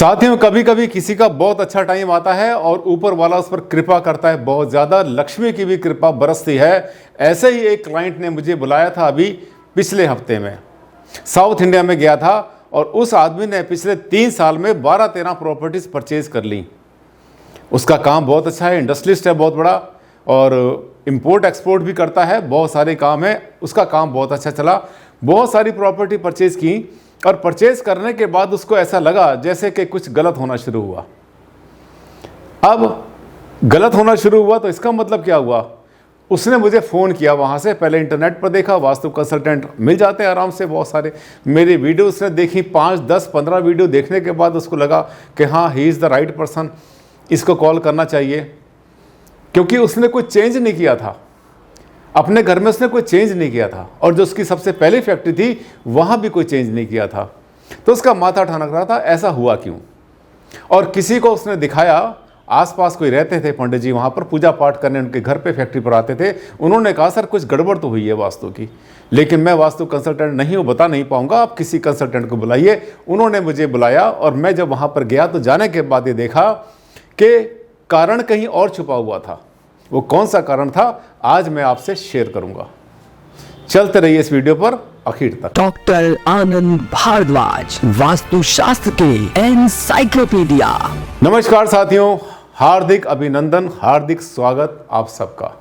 साथियों, कभी कभी किसी का बहुत अच्छा टाइम आता है और ऊपर वाला उस पर कृपा करता है, बहुत ज़्यादा लक्ष्मी की भी कृपा बरसती है। ऐसे ही एक क्लाइंट ने मुझे बुलाया था अभी पिछले हफ्ते में। साउथ इंडिया में गया था और उस आदमी ने पिछले 3 साल में 12-13 प्रॉपर्टीज़ परचेज कर ली। उसका काम बहुत अच्छा है, इंडस्ट्रियलिस्ट है बहुत बड़ा और इंपोर्ट एक्सपोर्ट भी करता है, बहुत सारे काम है। उसका काम बहुत अच्छा चला, बहुत सारी प्रॉपर्टी परचेज की और परचेज करने के बाद उसको ऐसा लगा जैसे कि कुछ गलत होना शुरू हुआ। अब गलत होना शुरू हुआ तो इसका मतलब क्या हुआ, उसने मुझे फ़ोन किया वहाँ से। पहले इंटरनेट पर देखा, वास्तु कंसल्टेंट मिल जाते हैं आराम से बहुत सारे। मेरी वीडियो उसने देखी, 5, 10, 15 वीडियो देखने के बाद उसको लगा कि हाँ, he is the right person, इसको कॉल करना चाहिए। क्योंकि उसने कोई चेंज नहीं किया था अपने घर में, उसने कोई चेंज नहीं किया था और जो उसकी सबसे पहली फैक्ट्री थी वहाँ भी कोई चेंज नहीं किया था। तो उसका माथा ठनक रहा था, ऐसा हुआ क्यों। और किसी को उसने दिखाया, आसपास कोई रहते थे पंडित जी, वहाँ पर पूजा पाठ करने उनके घर पे फैक्ट्री पर आते थे। उन्होंने कहा सर कुछ गड़बड़ तो हुई है वास्तु की, लेकिन मैं वास्तु कंसल्टेंट नहीं हूँ, बता नहीं पाऊँगा, आप किसी कंसल्टेंट को बुलाइए। उन्होंने मुझे बुलाया और मैं जब वहाँ पर गया तो जाने के बाद ये देखा कि कारण कहीं और छुपा हुआ था। वो कौन सा कारण था आज मैं आपसे शेयर करूंगा। चलते रहिए इस वीडियो पर आखिर तक। डॉक्टर आनंद भारद्वाज, वास्तुशास्त्र के एनसाइक्लोपीडिया। नमस्कार साथियों, हार्दिक अभिनंदन, हार्दिक स्वागत आप सबका।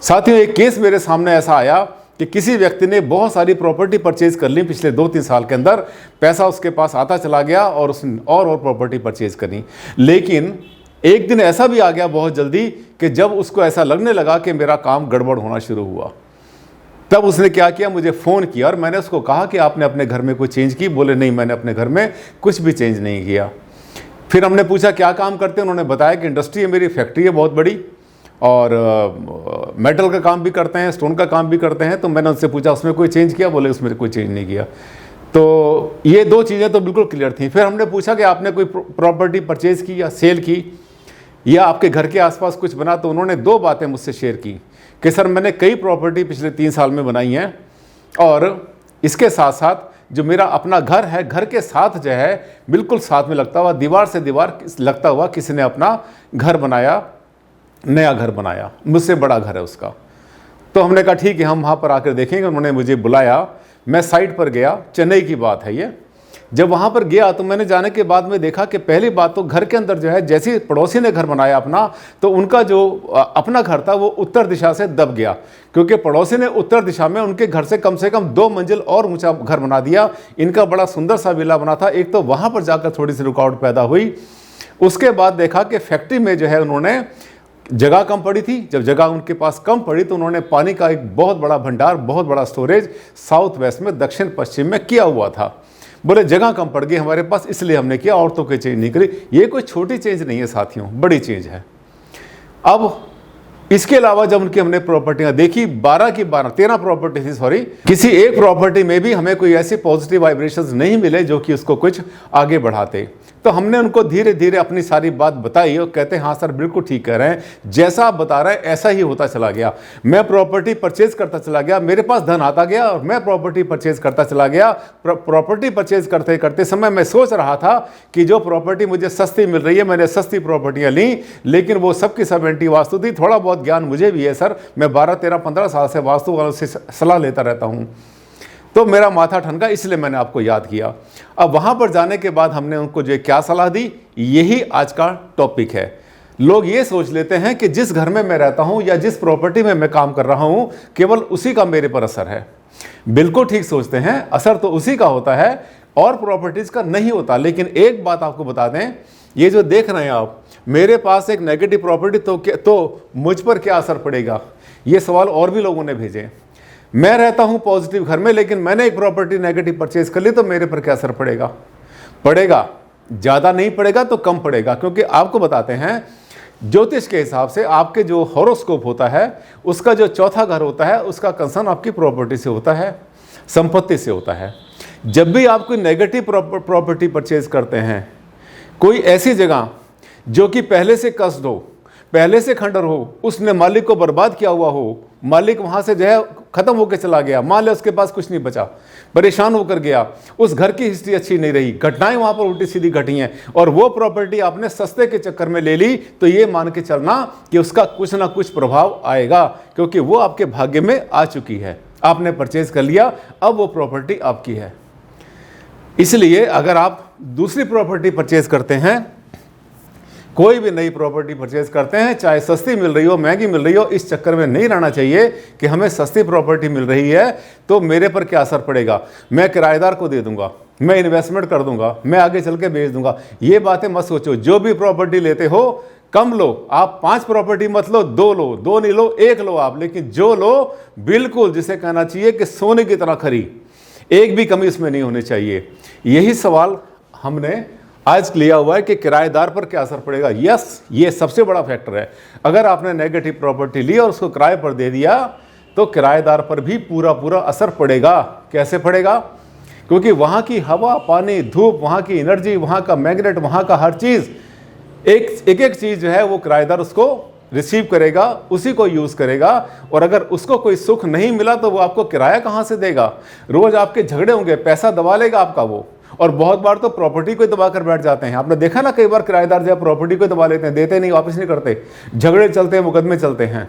साथियों, एक केस मेरे सामने ऐसा आया कि किसी व्यक्ति ने बहुत सारी प्रॉपर्टी परचेज कर ली पिछले 2-3 साल के अंदर। पैसा उसके पास आता चला गया और उसने और प्रॉपर्टी परचेज करी। लेकिन एक दिन ऐसा भी आ गया बहुत जल्दी कि जब उसको ऐसा लगने लगा कि मेरा काम गड़बड़ होना शुरू हुआ। तब उसने क्या किया, मुझे फ़ोन किया और मैंने उसको कहा कि आपने अपने घर में कोई चेंज की। बोले नहीं, मैंने अपने घर में कुछ भी चेंज नहीं किया। फिर हमने पूछा क्या काम करते हैं। उन्होंने बताया कि इंडस्ट्री है, मेरी फैक्ट्री है बहुत बड़ी और मेटल का काम भी करते हैं, स्टोन का काम भी करते हैं। तो मैंने उनसे पूछा उसमें कोई चेंज किया। बोले उसमें कोई चेंज नहीं किया। तो ये 2 चीज़ें तो बिल्कुल क्लियर थी। फिर हमने पूछा कि आपने कोई प्रॉपर्टी परचेज़ की या सेल की या आपके घर के आसपास कुछ बना। तो उन्होंने 2 बातें मुझसे शेयर की कि सर मैंने कई प्रॉपर्टी पिछले 3 साल में बनाई हैं और इसके साथ साथ जो मेरा अपना घर है, घर के साथ जो है बिल्कुल साथ में लगता हुआ, दीवार से दीवार लगता हुआ किसी ने अपना घर बनाया, नया घर बनाया, मुझसे बड़ा घर है उसका। तो हमने कहा ठीक है, हम वहाँ पर आकर देखेंगे। उन्होंने मुझे बुलाया, मैं साइट पर गया, चेन्नई की बात है ये। जब वहाँ पर गया तो मैंने जाने के बाद में देखा कि पहली बात तो घर के अंदर जो है, जैसे पड़ोसी ने घर बनाया अपना, तो उनका जो अपना घर था वो उत्तर दिशा से दब गया। क्योंकि पड़ोसी ने उत्तर दिशा में उनके घर से कम 2 मंजिल और ऊंचा घर बना दिया। इनका बड़ा सुंदर सा विला बना था। एक तो वहाँ पर जाकर थोड़ी सी रुकावट पैदा हुई। उसके बाद देखा कि फैक्ट्री में जो है उन्होंने जगह कम पड़ी थी। जब जगह उनके पास कम पड़ी तो उन्होंने पानी का एक बहुत बड़ा भंडार, बहुत बड़ा स्टोरेज साउथ वेस्ट में, दक्षिण पश्चिम में किया हुआ था। बोले जगह कम पड़ गई हमारे पास, इसलिए हमने किया, और तो कोई चेंज नहीं करी। ये कोई छोटी चेंज नहीं है साथियों, बड़ी चेंज है। अब इसके अलावा जब उनकी हमने प्रॉपर्टियां देखी, 13 प्रॉपर्टी थी, सॉरी, किसी एक प्रॉपर्टी में भी हमें कोई ऐसे पॉजिटिव वाइब्रेशंस नहीं मिले जो कि उसको कुछ आगे बढ़ाते। तो हमने उनको धीरे धीरे अपनी सारी बात बताई और कहते हैं हाँ सर बिल्कुल ठीक कह रहे हैं, जैसा आप बता रहे हैं ऐसा ही होता चला गया। मैं प्रॉपर्टी परचेज करता चला गया, मेरे पास धन आता गया और मैं प्रॉपर्टी परचेज करता चला गया। प्रॉपर्टी परचेज करते करते समय मैं सोच रहा था कि जो प्रॉपर्टी मुझे सस्ती मिल रही है, मैंने सस्ती प्रॉपर्टियाँ ली, लेकिन वो सब की सब एंटी वास्तु थी। थोड़ा बहुत ज्ञान मुझे भी है सर, मैं 12, 13, 15 साल से वास्तु वालों से सलाह लेता रहता हूँ। तो मेरा माथा ठनका, इसलिए मैंने आपको याद किया। अब वहाँ पर जाने के बाद हमने उनको जो क्या सलाह दी, यही आज का टॉपिक है। लोग ये सोच लेते हैं कि जिस घर में मैं रहता हूँ या जिस प्रॉपर्टी में मैं काम कर रहा हूँ, केवल उसी का मेरे पर असर है। बिल्कुल ठीक सोचते हैं, असर तो उसी का होता है और प्रॉपर्टीज़ का नहीं होता। लेकिन एक बात आपको बता दें, ये जो देख रहे हैं आप, मेरे पास एक नेगेटिव प्रॉपर्टी तो मुझ पर क्या असर पड़ेगा, ये सवाल और भी लोगों ने भेजे। मैं रहता हूं पॉजिटिव घर में, लेकिन मैंने एक प्रॉपर्टी नेगेटिव परचेज कर ली तो मेरे पर क्या असर पड़ेगा। पड़ेगा, ज़्यादा नहीं पड़ेगा तो कम पड़ेगा। क्योंकि आपको बताते हैं, ज्योतिष के हिसाब से आपके जो हॉरोस्कोप होता है, उसका जो चौथा घर होता है, उसका कंसर्न आपकी प्रॉपर्टी से होता है, संपत्ति से होता है। जब भी आप कोई नेगेटिव प्रॉपर्टी परचेज करते हैं, कोई ऐसी जगह जो कि पहले से कस्ड हो, पहले से खंडर हो, उसने मालिक को बर्बाद किया हुआ हो, मालिक वहां से जो है खत्म होकर चला गया, मान लिया उसके पास कुछ नहीं बचा, परेशान होकर गया, उस घर की हिस्ट्री अच्छी नहीं रही, घटनाएं वहां पर उल्टी सीधी घटी हैं और वो प्रॉपर्टी आपने सस्ते के चक्कर में ले ली, तो ये मान के चलना कि उसका कुछ ना कुछ प्रभाव आएगा, क्योंकि वो आपके भाग्य में आ चुकी है, आपने परचेज कर लिया, अब वो प्रॉपर्टी आपकी है। इसलिए अगर आप दूसरी प्रॉपर्टी परचेज करते हैं, कोई भी नई प्रॉपर्टी परचेज करते हैं, चाहे सस्ती मिल रही हो महंगी मिल रही हो, इस चक्कर में नहीं रहना चाहिए कि हमें सस्ती प्रॉपर्टी मिल रही है तो मेरे पर क्या असर पड़ेगा, मैं किराएदार को दे दूंगा, मैं इन्वेस्टमेंट कर दूंगा, मैं आगे चल के बेच दूंगा। ये बातें मत सोचो। जो भी प्रॉपर्टी लेते हो कम लो, आप 5 प्रॉपर्टी मत लो, 2 लो, 2 नहीं लो, 1 लो आप, लेकिन जो लो बिल्कुल जिसे कहना चाहिए कि सोने की तरह खरी, एक भी कमी इसमें नहीं होनी चाहिए। यही सवाल हमने आज लिया हुआ है कि किराएदार पर क्या असर पड़ेगा। यस, ये सबसे बड़ा फैक्टर है। अगर आपने नेगेटिव प्रॉपर्टी ली और उसको किराए पर दे दिया तो किराएदार पर भी पूरा पूरा असर पड़ेगा। कैसे पड़ेगा? क्योंकि वहाँ की हवा, पानी, धूप, वहाँ की एनर्जी, वहाँ का मैग्नेट, वहाँ का हर चीज़, एक चीज़ जो है वो किराएदार उसको रिसीव करेगा, उसी को यूज़ करेगा। और अगर उसको कोई सुख नहीं मिला तो वो आपको किराया कहाँ से देगा? रोज़ आपके झगड़े होंगे, पैसा दबा लेगा आपका वो। और बहुत बार तो प्रॉपर्टी को दबा कर बैठ जाते हैं। आपने देखा ना, कई बार किराएदार जब प्रॉपर्टी को दबा लेते हैं, देते नहीं, वापस नहीं करते, झगड़े चलते हैं, मुकदमे चलते हैं।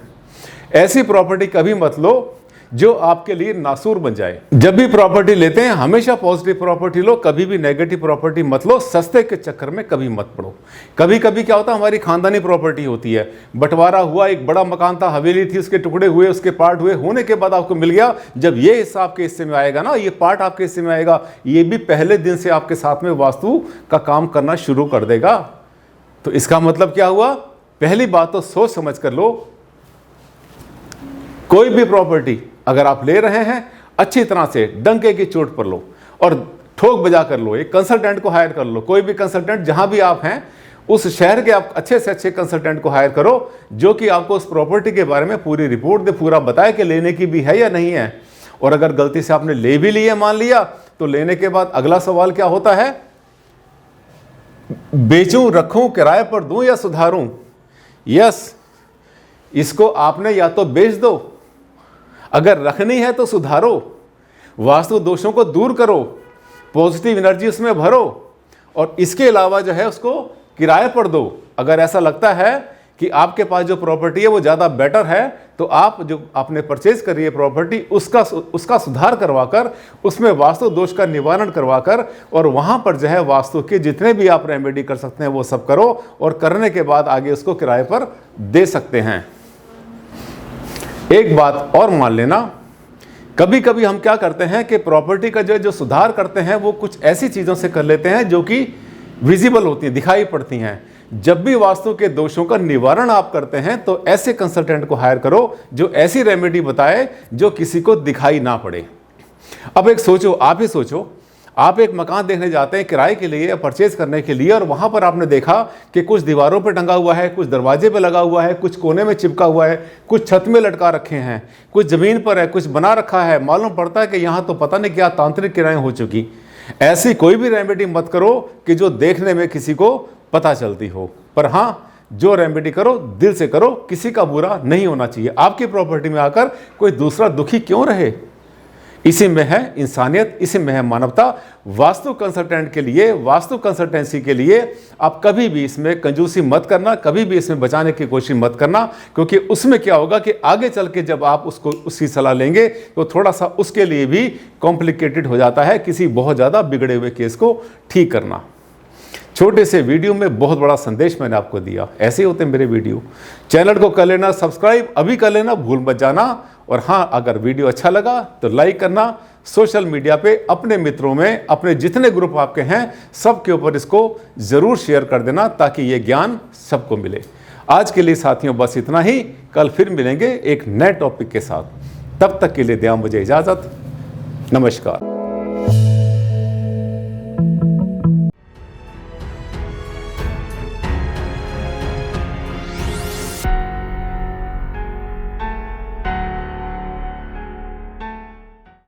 ऐसी प्रॉपर्टी कभी मत लो जो आपके लिए नासूर बन जाए। जब भी प्रॉपर्टी लेते हैं हमेशा पॉजिटिव प्रॉपर्टी लो, कभी भी नेगेटिव प्रॉपर्टी मत लो, सस्ते के चक्कर में कभी मत पड़ो। कभी कभी क्या होता है, हमारी खानदानी प्रॉपर्टी होती है, बंटवारा हुआ, एक बड़ा मकान था, हवेली थी, उसके टुकड़े हुए, उसके पार्ट हुए, होने के बाद आपको मिल गया। जब ये हिस्सा आपके हिस्से में आएगा ना, ये पार्ट आपके हिस्से में आएगा, ये भी पहले दिन से आपके साथ में वास्तु का काम करना शुरू कर देगा। तो इसका मतलब क्या हुआ? पहली बात तो सोच समझ कर लो। कोई भी प्रॉपर्टी अगर आप ले रहे हैं, अच्छी तरह से डंके की चोट पर लो और ठोक बजा कर लो। एक कंसल्टेंट को हायर कर लो, कोई भी कंसल्टेंट, जहां भी आप हैं उस शहर के आप अच्छे से अच्छे कंसल्टेंट को हायर करो, जो कि आपको उस प्रॉपर्टी के बारे में पूरी रिपोर्ट दे, पूरा बताए कि लेने की भी है या नहीं है। और अगर गलती से आपने ले भी लिया, मान लिया, तो लेने के बाद अगला सवाल क्या होता है? बेचूं, रखूं, किराए पर दूं या सुधारूं? यस, इसको आपने या तो बेच दो, अगर रखनी है तो सुधारो, वास्तु दोषों को दूर करो, पॉजिटिव एनर्जी उसमें भरो, और इसके अलावा जो है उसको किराए पर दो। अगर ऐसा लगता है कि आपके पास जो प्रॉपर्टी है वो ज़्यादा बेटर है, तो आप जो आपने परचेज करी है प्रॉपर्टी, उसका सुधार करवाकर, उसमें वास्तु दोष का निवारण करवाकर, और वहाँ पर जो है वास्तु के जितने भी आप रेमेडी कर सकते हैं वो सब करो, और करने के बाद आगे उसको किराए पर दे सकते हैं। एक बात और मान लेना, कभी कभी हम क्या करते हैं कि प्रॉपर्टी का जो सुधार करते हैं वो कुछ ऐसी चीज़ों से कर लेते हैं जो कि विजिबल होती हैं, दिखाई पड़ती हैं। जब भी वास्तु के दोषों का निवारण आप करते हैं तो ऐसे कंसल्टेंट को हायर करो जो ऐसी रेमेडी बताए जो किसी को दिखाई ना पड़े। अब एक सोचो, आप ही सोचो, आप एक मकान देखने जाते हैं किराए के लिए या परचेज करने के लिए, और वहाँ पर आपने देखा कि कुछ दीवारों पर टंगा हुआ है, कुछ दरवाजे पे लगा हुआ है, कुछ कोने में चिपका हुआ है, कुछ छत में लटका रखे हैं, कुछ ज़मीन पर है, कुछ बना रखा है। मालूम पड़ता है कि यहाँ तो पता नहीं क्या तांत्रिक क्रियाएं हो चुकी। ऐसी कोई भी रेमेडी मत करो कि जो देखने में किसी को पता चलती हो, पर हाँ, जो रेमेडी करो दिल से करो, किसी का बुरा नहीं होना चाहिए। आपकी प्रॉपर्टी में आकर कोई दूसरा दुखी क्यों रहे? इसी में है इंसानियत, इसी में है मानवता। वास्तु कंसल्टेंट के लिए, वास्तु कंसल्टेंसी के लिए आप कभी भी इसमें कंजूसी मत करना, कभी भी इसमें बचाने की कोशिश मत करना, क्योंकि उसमें क्या होगा कि आगे चल के जब आप उसको उसकी सलाह लेंगे तो थोड़ा सा उसके लिए भी कॉम्प्लिकेटेड हो जाता है किसी बहुत ज़्यादा बिगड़े हुए केस को ठीक करना। छोटे से वीडियो में बहुत बड़ा संदेश मैंने आपको दिया। ऐसे ही होते हैं मेरे वीडियो। चैनल को कर लेना सब्सक्राइब, अभी कर लेना, भूल मत जाना। और हाँ, अगर वीडियो अच्छा लगा तो लाइक करना। सोशल मीडिया पे अपने मित्रों में, अपने जितने ग्रुप आपके हैं सब के ऊपर इसको ज़रूर शेयर कर देना ताकि ये ज्ञान सबको मिले। आज के लिए साथियों बस इतना ही। कल फिर मिलेंगे एक नए टॉपिक के साथ। तब तक के लिए दें मुझे इजाज़त। नमस्कार।